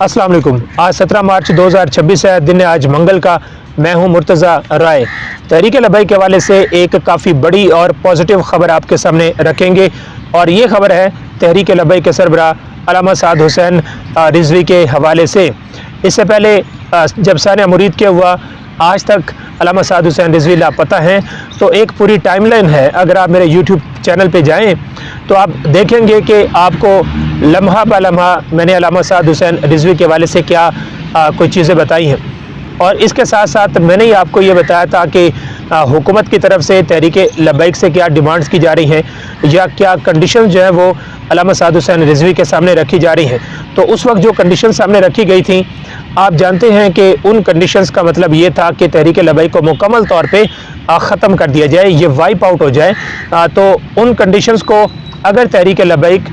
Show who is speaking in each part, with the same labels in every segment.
Speaker 1: अस्सलाम वालेकुम। आज 17 मार्च 2026 है, दिन है आज मंगल का। मैं हूं मुर्तज़ा राय। तहरीक लब्बैक के हवाले से एक काफ़ी बड़ी और पॉजिटिव ख़बर आपके सामने रखेंगे और ये ख़बर है तहरीक लब्बैक के सरबराह अल्लामा साद हुसैन रिजवी के हवाले से। इससे पहले जब सानिया मुरीद के हुआ आज तक अल्लामा साद हुसैन रिजवी लापता हैं, तो एक पूरी टाइमलाइन है। अगर आप मेरे यूट्यूब चैनल पे जाएं तो आप देखेंगे कि आपको लम्हा ब लम्हा मैंने अल्लामा साद हुसैन रिजवी के हवाले से क्या कुछ चीज़ें बताई हैं। और इसके साथ साथ मैंने ही आपको ये बताया था कि हुकूमत की तरफ से तहरीक लब्बैक से क्या डिमांड्स की जा रही हैं या क्या कंडीशन जो है वो अल्लामा साद हुसैन रिजवी के सामने रखी जा रही हैं। तो उस वक्त जो कंडीशन सामने रखी गई थी, आप जानते हैं कि उन कंडीशंस का मतलब ये था कि तहरीक लब्बैक को मुकम्मल तौर पे ख़त्म कर दिया जाए, ये वाइप आउट हो जाए। तो उन कंडीशंस को अगर तहरीक लब्बैक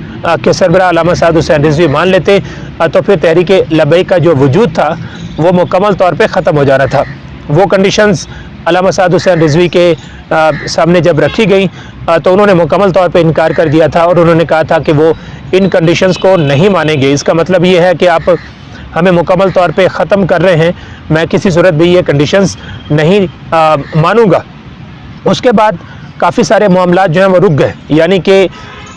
Speaker 1: के सरबराह अल्लामा साद हुसैन रिजवी मान लेते तो फिर तहरीक लब्बैक का जो वजूद था वो मुकम्मल तौर पे ख़त्म हो जाना था। वो कंडीशंस अल्लामा साद हुसैन रिजवी के सामने जब रखी गई तो उन्होंने मुकम्मल तौर पे इनकार कर दिया था और उन्होंने कहा था कि वो इन कंडीशंस को नहीं मानेंगे। इसका मतलब ये है कि आप हमें मुकम्मल तौर पे ख़त्म कर रहे हैं, मैं किसी सूरत भी ये कंडीशंस नहीं मानूंगा। उसके बाद काफ़ी सारे मामलात जो हैं वो रुक गए, यानी कि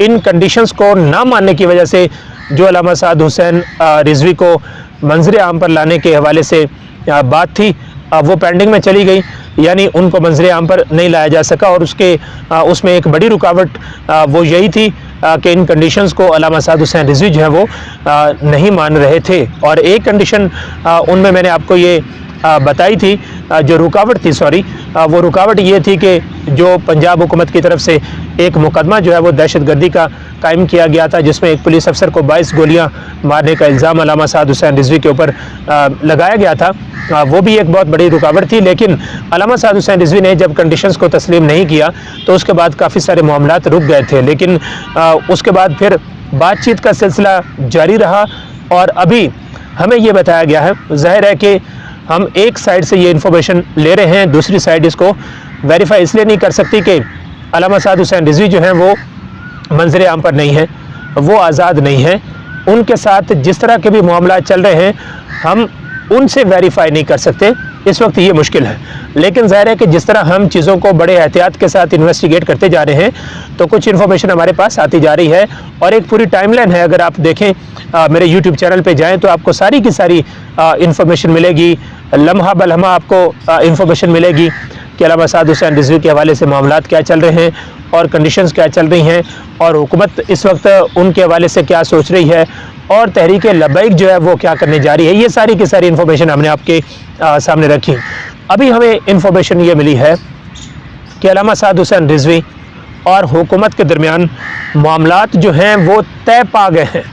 Speaker 1: इन कंडीशंस को ना मानने की वजह से जो अल्लामा साद हुसैन रिजवी को मंजर आम पर लाने के हवाले से बात थी वो पेंडिंग में चली गई, यानी उनको मंजर आम पर नहीं लाया जा सका। और उसमें एक बड़ी रुकावट वो यही थी कि इन कंडीशंस को अल्लामा साद हुसैन रिजवी जो है वो नहीं मान रहे थे। और एक कंडीशन उनमें मैंने आपको ये बताई थी, जो रुकावट थी वो रुकावट ये थी कि जो पंजाब हुकूमत की तरफ से एक मुकदमा जो है वो दहशतगर्दी का कायम किया गया था, जिसमें एक पुलिस अफसर को 22 गोलियां मारने का इल्ज़ाम अल्लामा साद हुसैन रिजवी के ऊपर लगाया गया था, वो भी एक बहुत बड़ी रुकावट थी। लेकिन अल्लामा साद हुसैन रिजवी ने जब कंडीशंस को तस्लीम नहीं किया तो उसके बाद काफ़ी सारे मामलात रुक गए थे। लेकिन उसके बाद फिर बातचीत का सिलसिला जारी रहा और अभी हमें ये बताया गया है, ज़ाहिर है कि हम एक साइड से ये इन्फॉर्मेशन ले रहे हैं, दूसरी साइड इसको वेरीफाई इसलिए नहीं कर सकती कि अल्लामा साद हुसैन रिजवी जो हैं वो मंजर आम पर नहीं है, वो आज़ाद नहीं है। उनके साथ जिस तरह के भी मामला चल रहे हैं हम उनसे वेरीफाई नहीं कर सकते, इस वक्त ये मुश्किल है। लेकिन ज़ाहिर है कि जिस तरह हम चीज़ों को बड़े एहतियात के साथ इन्वेस्टिगेट करते जा रहे हैं तो कुछ इन्फॉर्मेशन हमारे पास आती जा रही है और एक पूरी टाइमलाइन है। अगर आप देखें मेरे यूट्यूब चैनल पे जाएं तो आपको सारी की सारी इन्फॉर्मेशन मिलेगी, लम्हा ब लम्हा आपको इन्फॉर्मेशन मिलेगी कि अल्लामा साद हुसैन रिजवी के हवाले से मामलात क्या चल रहे हैं और कंडीशंस क्या चल रही हैं और हुकूमत इस वक्त उनके हवाले से क्या सोच रही है और तहरीक लब्बैक जो है वो क्या करने जा रही है। ये सारी की सारी इन्फॉर्मेशन हमने आपके सामने रखी। अभी हमें इन्फॉर्मेशन ये मिली है कि अल्लामा साद हुसैन रिजवी और हुकूमत के दरमियान मामलात जो हैं वो तय पा गए हैं।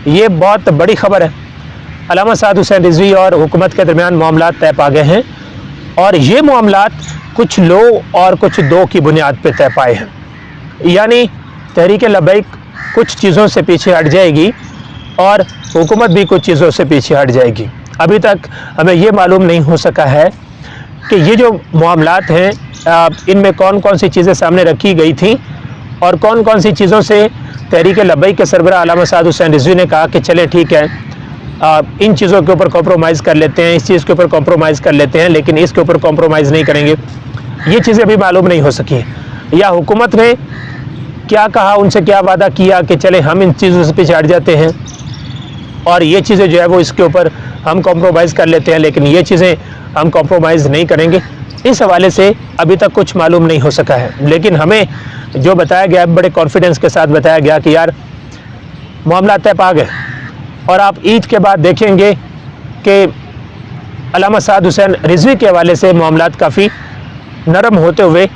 Speaker 1: ये बहुत बड़ी खबर है। अल्लामा साद हुसैन रिजवी और हुकूमत के दरमियान मामलात तय पा गए हैं और ये मामलात कुछ लो और कुछ दो की बुनियाद पर तय पाए हैं, यानी तहरीक लब्बैक कुछ चीज़ों से पीछे हट जाएगी और हुकूमत भी कुछ चीज़ों से पीछे हट जाएगी। अभी तक हमें ये मालूम नहीं हो सका है कि ये जो मामलात हैं इनमें कौन कौन सी चीज़ें सामने रखी गई थी और कौन कौन सी चीज़ों से तहरीक लब्बैक के सरबराह अल्लामा साद हुसैन रिजवी ने कहा कि चले ठीक है, इन चीज़ों के ऊपर कॉम्प्रोमाइज़ कर लेते हैं, इस चीज़ के ऊपर कॉम्प्रोमाइज़ कर लेते हैं, लेकिन इसके ऊपर कॉम्प्रोमाइज़ नहीं करेंगे। ये चीज़ें अभी मालूम नहीं हो सकी, या हुकूमत ने क्या कहा, उनसे क्या वादा किया कि चले हम इन चीज़ों से पीछे हट जाते हैं और ये चीज़ें जो है वो इसके ऊपर हम कॉम्प्रोमाइज़ कर लेते हैं, लेकिन ये चीज़ें हम कॉम्प्रोमाइज़ नहीं करेंगे। इस हवाले से अभी तक कुछ मालूम नहीं हो सका है। लेकिन हमें जो बताया गया, बड़े कॉन्फिडेंस के साथ बताया गया कि यार मामला तय पा गए और आप ईद के बाद देखेंगे कि अल्लामा साद हुसैन रिजवी के हवाले से मामलात काफ़ी नरम होते हुए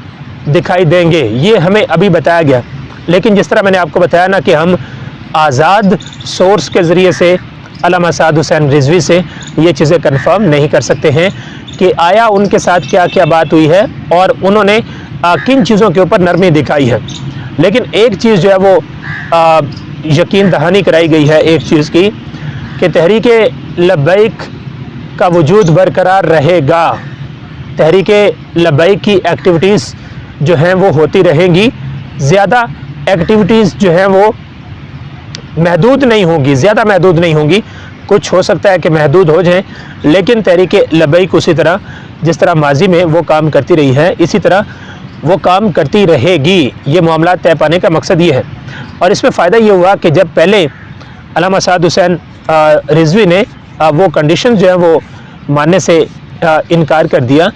Speaker 1: दिखाई देंगे। ये हमें अभी बताया गया। लेकिन जिस तरह मैंने आपको बताया ना कि हम आज़ाद सोर्स के ज़रिए से अल्लामा साद हुसैन रिजवी से ये चीज़ें कंफर्म नहीं कर सकते हैं कि आया उनके साथ क्या क्या बात हुई है और उन्होंने किन चीज़ों के ऊपर नरमी दिखाई है। लेकिन एक चीज़ जो है वो यकीन दहानी कराई गई है एक चीज़ की कि तहरीक लब्बैक का वजूद बरकरार रहेगा, तहरीक लब्बैक की एक्टिविटीज़ जो हैं वो होती रहेंगी, ज़्यादा एक्टिविटीज़ जो हैं वो महदूद नहीं होंगी, ज़्यादा महदूद नहीं होंगी। कुछ हो सकता है कि महदूद हो जाएं, लेकिन तहरीक लबैक उसी तरह जिस तरह माजी में वो काम करती रही है, इसी तरह वो काम करती रहेगी। ये मामला तय पाने का मकसद ये है। और इसमें फ़ायदा ये हुआ कि जब पहले अल्लामा साद हुसैन रिजवी ने वो कंडीशन जो है वो मानने से इनकार कर दिया,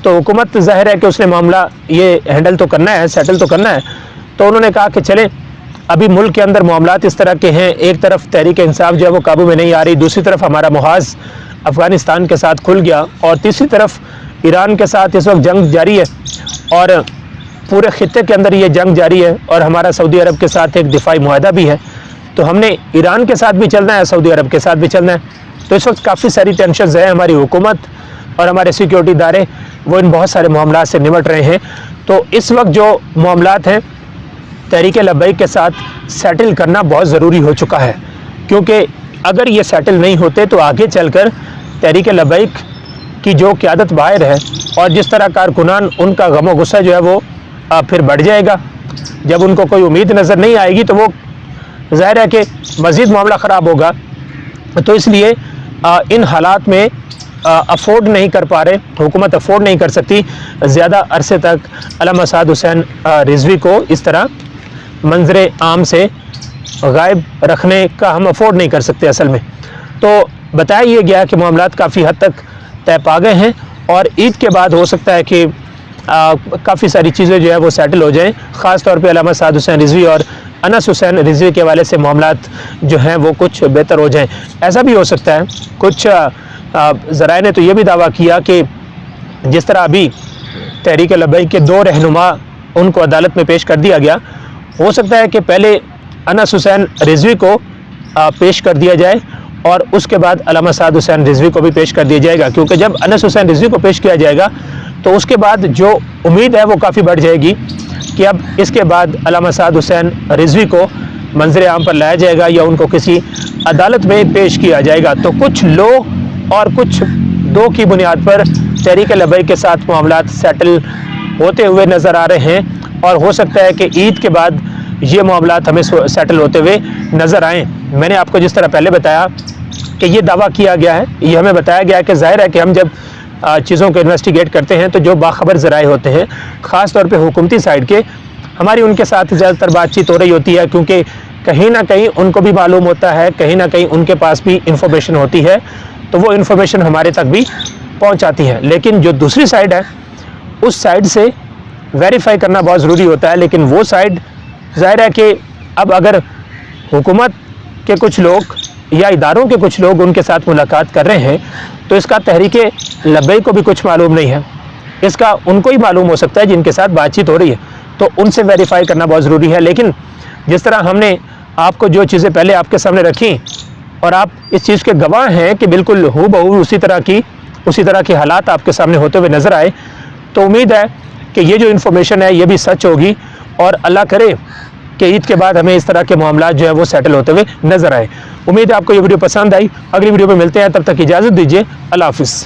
Speaker 1: तो हुकूमत ज़ाहिर है कि उसने मामला ये हैंडल तो करना है, सेटल तो करना है। तो उन्होंने कहा कि चले, अभी मुल्क के अंदर मामलात इस तरह के हैं, एक तरफ तहरीक इंसाफ जो है वो काबू में नहीं आ रही, दूसरी तरफ हमारा मुहाज़ अफ़गानिस्तान के साथ खुल गया, और तीसरी तरफ ईरान के साथ इस वक्त जंग जारी है, और पूरे खित्ते के अंदर ये जंग जारी है, और हमारा सऊदी अरब के साथ एक दिफाई मुआहदा भी है। तो हमने ईरान के साथ भी चलना है, सऊदी अरब के साथ भी चलना है। तो इस वक्त काफ़ी सारी टेंशन है। हमारी हुकूमत और हमारे सिक्योरिटी इदारे वो इन बहुत सारे मामलात से निपट रहे हैं। तो इस वक्त जो मामलात हैं तहरीक लबैक के साथ सेटल करना बहुत ज़रूरी हो चुका है, क्योंकि अगर ये सेटल नहीं होते तो आगे चलकर तहरीक लबैक की जो क़यादत बाहर है और जिस तरह कारकुनान उनका गम व गुस्सा जो है वो फिर बढ़ जाएगा। जब उनको कोई उम्मीद नज़र नहीं आएगी तो वो ज़ाहिर है कि मज़ीद मामला ख़राब होगा। तो इसलिए इन हालात में अफोर्ड नहीं कर पा रहे, हुकूमत अफोर्ड नहीं कर सकती ज़्यादा अरसे तक अल्लामा साद हुसैन रिजवी को इस तरह मंजर आम से गायब रखने का हम अफोर्ड नहीं कर सकते असल में। तो बताया ये गया कि मामलात काफ़ी हद तक तय पा गए हैं, और ईद के बाद हो सकता है कि काफ़ी सारी चीज़ें जो है वो सेटल हो जाएं। ख़ास तौर पे अल्लामा साद हुसैन रिजवी और अनस हुसैन रिजवी के हवाले से मामलात जो हैं वो कुछ बेहतर हो जाएं। ऐसा भी हो सकता है, कुछ ज़राए ने तो ये भी दावा किया कि जिस तरह अभी तहरीक लबैक के 2 रहनुमा उनको अदालत में पेश कर दिया गया, हो सकता है कि पहले अनस हुसैन रिजवी को पेश कर दिया जाए और उसके बाद अल्लामा साद हुसैन रिजवी को भी पेश कर दिया जाएगा, क्योंकि जब अनस हुसैन रिजवी को पेश किया जाएगा तो उसके बाद जो उम्मीद है वो काफ़ी बढ़ जाएगी कि अब इसके बाद अल्लामा साद हुसैन रिजवी को मंजर आम पर लाया जाएगा या उनको किसी अदालत में पेश किया जाएगा। तो कुछ लो और कुछ दो की बुनियाद पर तहरीक लबैक के साथ मामलात सेटल होते हुए नज़र आ रहे हैं, और हो सकता है कि ईद के बाद ये मामलात हमें सेटल होते हुए नज़र आएँ। मैंने आपको जिस तरह पहले बताया कि ये दावा किया गया है, ये हमें बताया गया है कि ज़ाहिर है कि हम जब चीज़ों को इन्वेस्टिगेट करते हैं तो जो बाखबर ज़राए होते हैं, ख़ास तौर पे हुकूमती साइड के, हमारी उनके साथ ज़्यादातर बातचीत हो रही होती है, क्योंकि कहीं ना कहीं उनको भी मालूम होता है, कहीं ना कहीं उनके पास भी इंफॉर्मेशन होती है, तो वो इन्फॉर्मेशन हमारे तक भी पहुंच आती है। लेकिन जो दूसरी साइड है उस साइड से वेरीफाई करना बहुत ज़रूरी होता है। लेकिन वो साइड ज़ाहिर है कि अब अगर हुकूमत के कुछ लोग या इदारों के कुछ लोग उनके साथ मुलाकात कर रहे हैं तो इसका तहरीक लबैक को भी कुछ मालूम नहीं है, इसका उनको ही मालूम हो सकता है जिनके साथ बातचीत हो रही है, तो उनसे वेरीफाई करना बहुत ज़रूरी है। लेकिन जिस तरह हमने आपको जो चीज़ें पहले आपके सामने रखी और आप इस चीज़ के गवाह हैं कि बिल्कुल हूबहू उसी तरह के हालात आपके सामने होते हुए नज़र आए, तो उम्मीद है कि ये जो इन्फॉर्मेशन है ये भी सच होगी, और अल्लाह करे कि ईद के बाद हमें इस तरह के मामला जो है वो सेटल होते हुए नज़र आए। उम्मीद है आपको ये वीडियो पसंद आई। अगली वीडियो में मिलते हैं, तब तक इजाज़त दीजिए। अल्लाह हाफ़िज़।